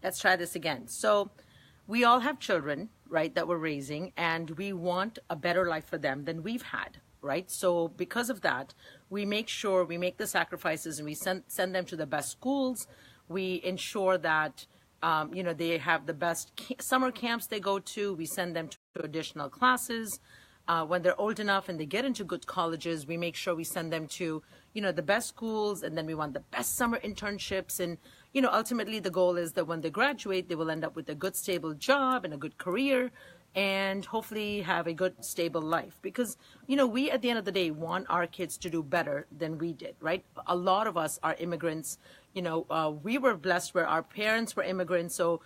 Let's try this again. So, we all have children, right, that we're raising, and we want a better life for them than we've had, right? So, because of that, we make sure we make the sacrifices and we send them to the best schools. We ensure that, they have the best summer camps they go to. We send them to additional classes. When they're old enough and they get into good colleges, we make sure we send them to, the best schools, and then we want the best summer internships. And, ultimately the goal is that when they graduate, they will end up with a good, stable job and a good career and hopefully have a good, stable life. Because, we at the end of the day want our kids to do better than we did, right? A lot of us are immigrants. We were blessed where our parents were immigrants. So,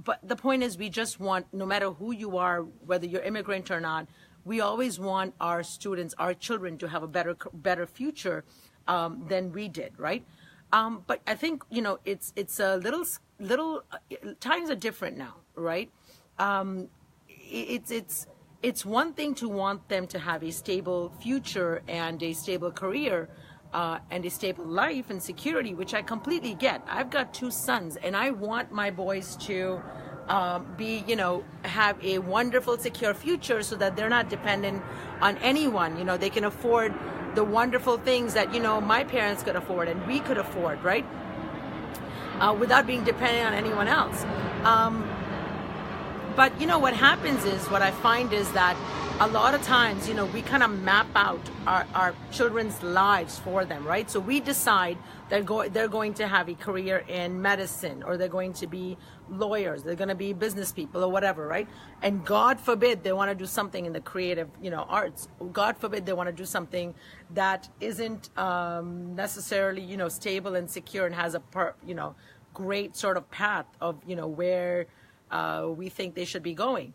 but the point is, we just want, no matter who you are, whether you're immigrant or not, we always want our students, our children, to have a better future than we did, right? But I think it's a little times are different now, right? It's one thing to want them to have a stable future and a stable career and a stable life and security, which I completely get. I've got two sons, and I want my boys to have a wonderful, secure future so that they're not dependent on anyone. They can afford the wonderful things that, my parents could afford and we could afford, right? Without being dependent on anyone else. But, what happens is, what I find is that a lot of times, we kind of map out our children's lives for them, right? So we decide they're going to have a career in medicine, or they're going to be lawyers, they're going to be business people or whatever, right? And God forbid they want to do something in the creative, arts. God forbid they want to do something that isn't necessarily, stable and secure and has a great sort of path of, where we think they should be going.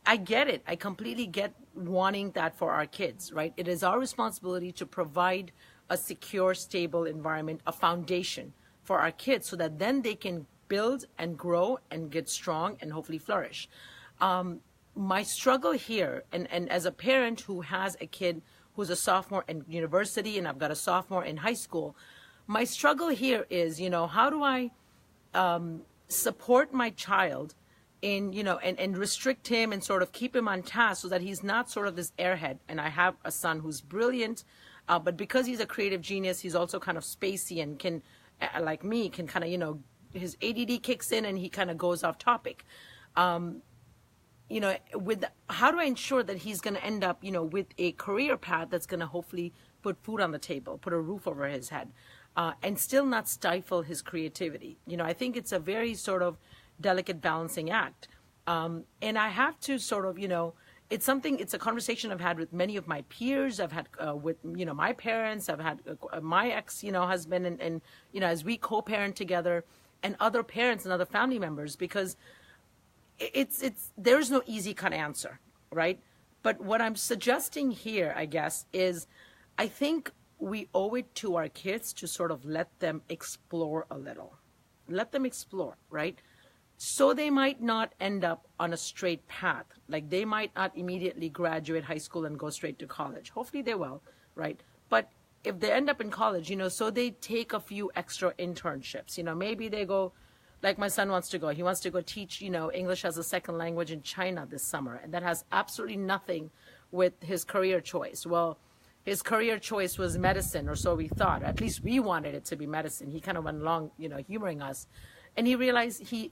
I get it. I completely get wanting that for our kids, right? It is our responsibility to provide a secure, stable environment, a foundation for our kids, so that then they can build and grow and get strong and hopefully flourish. My struggle here, and as a parent who has a kid who's a sophomore in university and I've got a sophomore in high school, my struggle here is, how do I support my child in, and restrict him and sort of keep him on task so that he's not sort of this airhead. And I have a son who's brilliant, but because he's a creative genius, he's also kind of spacey and can, like me, can kind of, his ADD kicks in and he kind of goes off topic. How do I ensure that he's going to end up, with a career path that's going to hopefully put food on the table, put a roof over his head, and still not stifle his creativity? I think it's a very sort of delicate balancing act. And I have to sort of, it's a conversation I've had with many of my peers. I've had with, my parents. I've had my ex, husband, and as we co-parent together, and other parents and other family members, because there's no easy cut answer, right? But what I'm suggesting here, I guess, is I think we owe it to our kids to sort of let them explore a little. Let them explore, right? So they might not end up on a straight path. Like, they might not immediately graduate high school and go straight to college. Hopefully they will, right? But if they end up in college, so they take a few extra internships. Maybe they go, like my son wants to go. He wants to go teach, English as a second language in China this summer. And that has absolutely nothing with his career choice. Well, his career choice was medicine, or so we thought. At least we wanted it to be medicine. He kind of went along, humoring us. And he realized he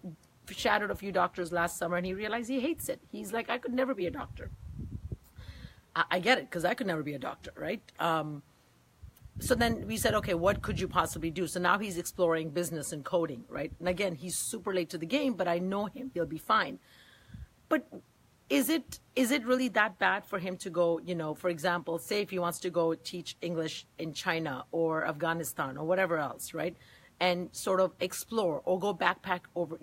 shadowed a few doctors last summer, and he realized he hates it. He's like, I could never be a doctor. I get it, because I could never be a doctor, right? So then we said, okay, what could you possibly do? So now he's exploring business and coding, right? And again, he's super late to the game, but I know him. He'll be fine. But is it really that bad for him to go, for example, say if he wants to go teach English in China or Afghanistan or whatever else, right? And sort of explore, or go backpack over,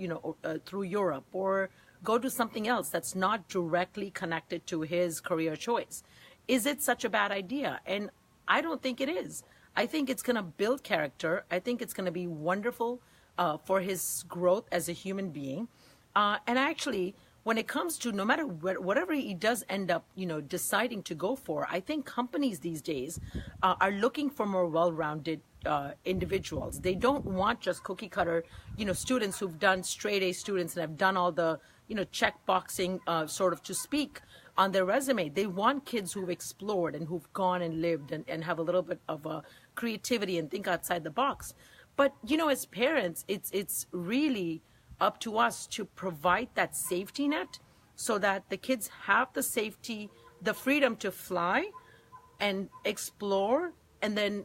through Europe, or go do something else that's not directly connected to his career choice. Is it such a bad idea? And I don't think it is. I think it's going to build character. I think it's going to be wonderful for his growth as a human being. And actually, when it comes to no matter whatever he does end up, deciding to go for, I think companies these days are looking for more well-rounded individuals. They don't want just cookie cutter, students who've done straight A students and have done all the, check boxing, sort of to speak on their resume. They want kids who've explored and who've gone and lived and have a little bit of a creativity and think outside the box. But, as parents, it's really up to us to provide that safety net so that the kids have the safety, the freedom to fly and explore. And then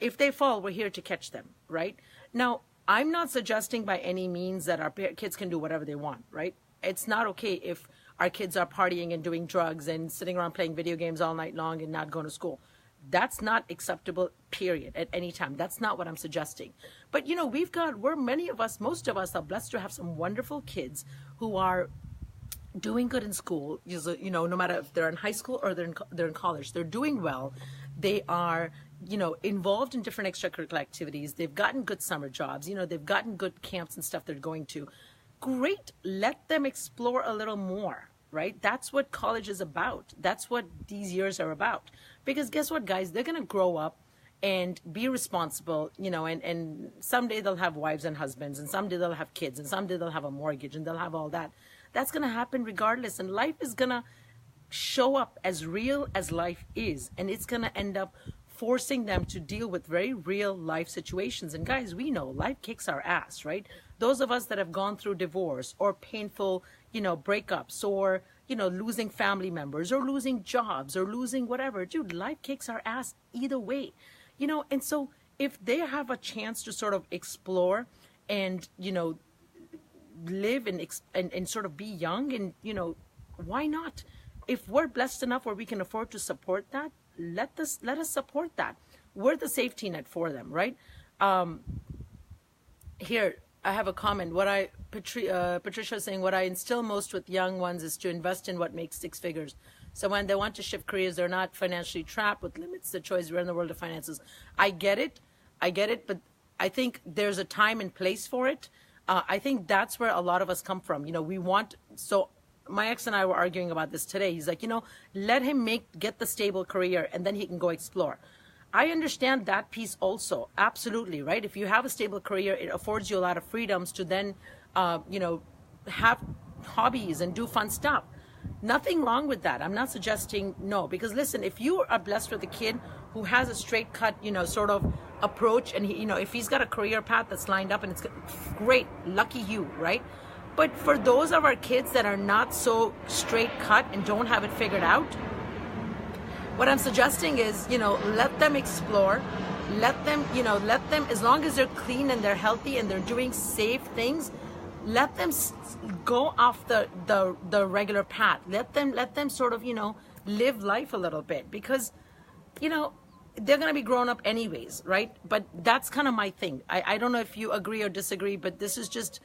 if they fall, we're here to catch them, right? Now, I'm not suggesting by any means that our kids can do whatever they want, right? It's not okay if our kids are partying and doing drugs and sitting around playing video games all night long and not going to school. That's not acceptable, period, at any time. That's not what I'm suggesting. But, most of us are blessed to have some wonderful kids who are doing good in school, no matter if they're in high school or they're in college. They're doing well. They are, involved in different extracurricular activities. They've gotten good summer jobs. They've gotten good camps and stuff they're going to. Great. Let them explore a little more, right? That's what college is about. That's what these years are about. Because guess what, guys? They're going to grow up and be responsible, and someday they'll have wives and husbands, and someday they'll have kids, and someday they'll have a mortgage, and they'll have all that. That's going to happen regardless. And life is going to show up as real as life is. And it's going to end up forcing them to deal with very real life situations. And guys, we know life kicks our ass, right? Those of us that have gone through divorce or painful, breakups or, losing family members or losing jobs or losing whatever. Dude, life kicks our ass either way, and so if they have a chance to sort of explore and, live and sort of be young and, why not? If we're blessed enough where we can afford to support that, let us support that. We're the safety net for them, right? Here, I have a comment. Patricia is saying, what I instill most with young ones is to invest in what makes six figures. So when they want to shift careers, they're not financially trapped with limits to choice. We're in the world of finances. I get it, but I think there's a time and place for it. I think that's where a lot of us come from. So my ex and I were arguing about this today. He's like, let him get the stable career and then he can go explore. I understand that piece also. Absolutely, right? If you have a stable career, it affords you a lot of freedoms to then, have hobbies and do fun stuff. Nothing wrong with that. I'm not suggesting no, because listen, if you are blessed with a kid who has a straight cut, sort of approach, and he, if he's got a career path that's lined up and it's great, lucky you, right? But for those of our kids that are not so straight cut and don't have it figured out, what I'm suggesting is, let them explore, let them, as long as they're clean and they're healthy and they're doing safe things, let them go off the regular path. Let them sort of, live life a little bit, because, they're going to be grown up anyways, right? But that's kind of my thing. I don't know if you agree or disagree, but this is just,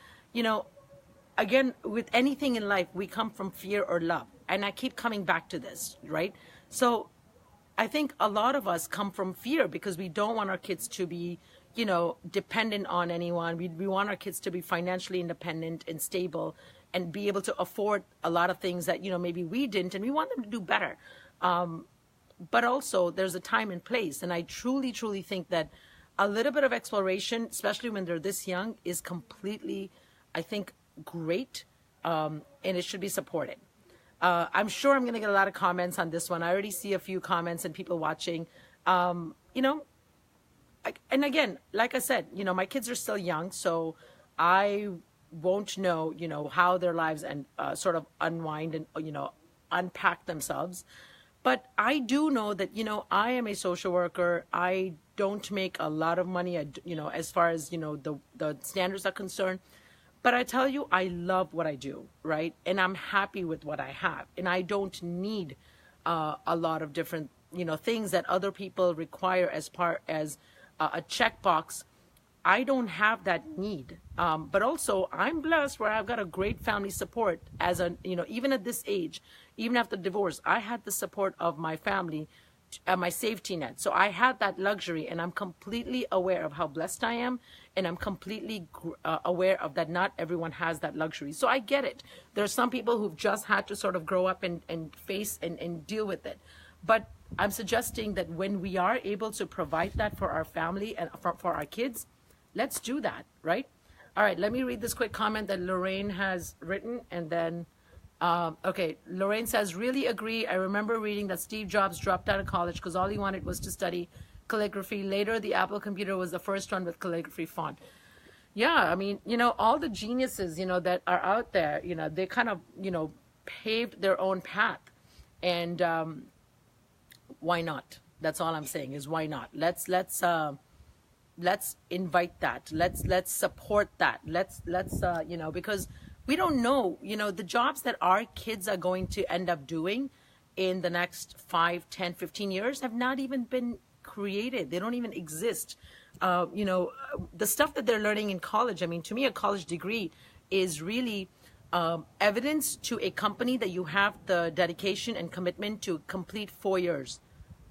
again, with anything in life, we come from fear or love. And I keep coming back to this, right? So I think a lot of us come from fear because we don't want our kids to be, dependent on anyone. We want our kids to be financially independent and stable and be able to afford a lot of things that, maybe we didn't, and we want them to do better. But also there's a time and place. And I truly, truly think that a little bit of exploration, especially when they're this young, is completely, I think, great. And it should be supported. I'm sure I'm going to get a lot of comments on this one. I already see a few comments and people watching. And again, like I said, my kids are still young, so I won't know, how their lives and sort of unwind and, unpack themselves. But I do know that, I am a social worker. I don't make a lot of money, as far as, the standards are concerned. But I tell you, I love what I do, right? And I'm happy with what I have. And I don't need a lot of different, things that other people require as part as a checkbox. I don't have that need. But also, I'm blessed where I've got a great family support as even at this age, even after divorce, I had the support of my family, my safety net. So I had that luxury, and I'm completely aware of how blessed I am. And I'm completely aware of that not everyone has that luxury. So I get it. There are some people who've just had to sort of grow up and face and deal with it. But I'm suggesting that when we are able to provide that for our family and for our kids, let's do that, right? All right, let me read this quick comment that Lorraine has written, and then, okay, Lorraine says, really agree. I remember reading that Steve Jobs dropped out of college because all he wanted was to study calligraphy. Later, the Apple computer was the first one with calligraphy font. Yeah, I mean, all the geniuses, that are out there, they kind of, paved their own path. And why not? That's all I'm saying is why not? Let's invite that. Let's support that. Let's because we don't know, the jobs that our kids are going to end up doing in the next 5, 10, 15 years have not even been created. They don't even exist. The stuff that they're learning in college, I mean, to me, a college degree is really evidence to a company that you have the dedication and commitment to complete 4 years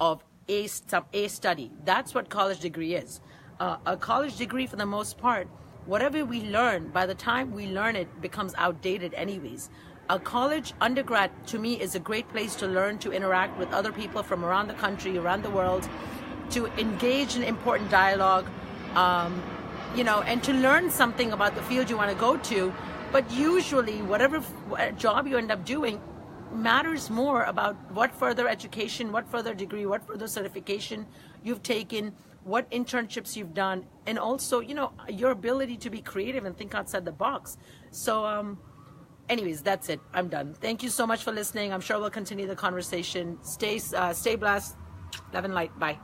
of a study. That's what college degree is. A college degree, for the most part, whatever we learn, by the time we learn it, becomes outdated anyways. A college undergrad, to me, is a great place to learn to interact with other people from around the country, around the world, to engage in important dialogue, and to learn something about the field you want to go to. But usually, whatever job you end up doing matters more about what further education, what further degree, what further certification you've taken, what internships you've done, and also, your ability to be creative and think outside the box. So, anyways, that's it. I'm done. Thank you so much for listening. I'm sure we'll continue the conversation. Stay blessed. Love and light. Bye.